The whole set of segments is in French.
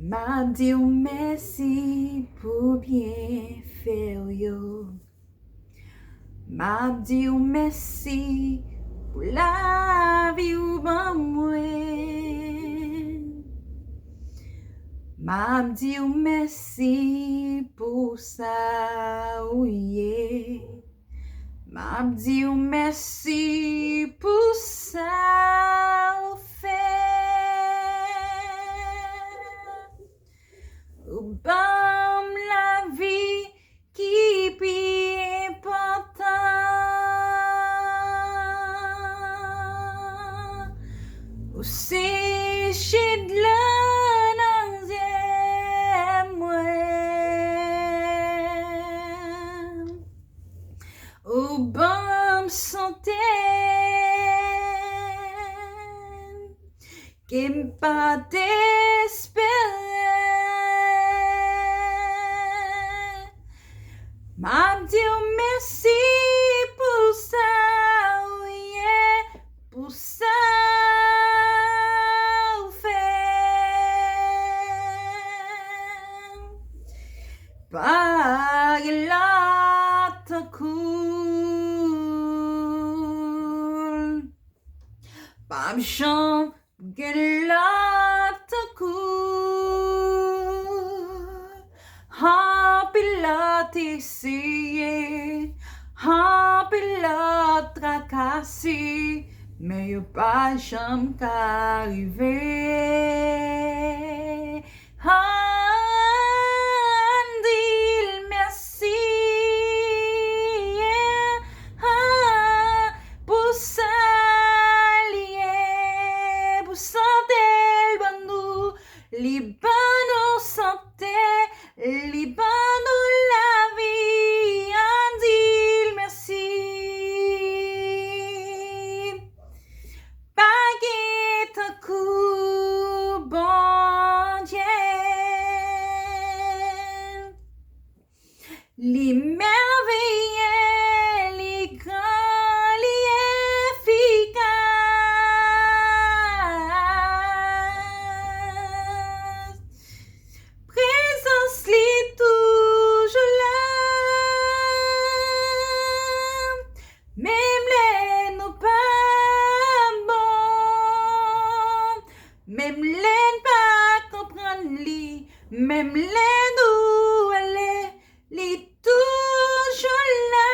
m'a dit merci pour bien faire yo. M'a dit merci pour la vie ou ban mwen. M'a dit merci pour ça ou yeah. M'a dit merci pour ça ou fait. Ou bam la vie qui plus important. Ou c'est de la ou bam santé qui pas désespéré. M'a dit merci pour ça, oui, pour ça ou fait. Par la ta cool. Pam chant gelata cool. Ha pilate siye. Ha pilate tracassi. Mais y'a pas jamais qu'arriver. Libano santé, Libano la vie, en dit merci. Baguette un coup, bon Dieu. Les merveilleux, les grands, les efficaces. Présence les toujours là. Même les nous pas bons. Même les pas comprendre li. Même les nous aller. Les toujours là.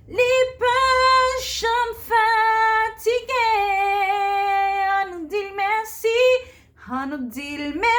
Les patients fatigués, on nous dit merci, on nous dit merci.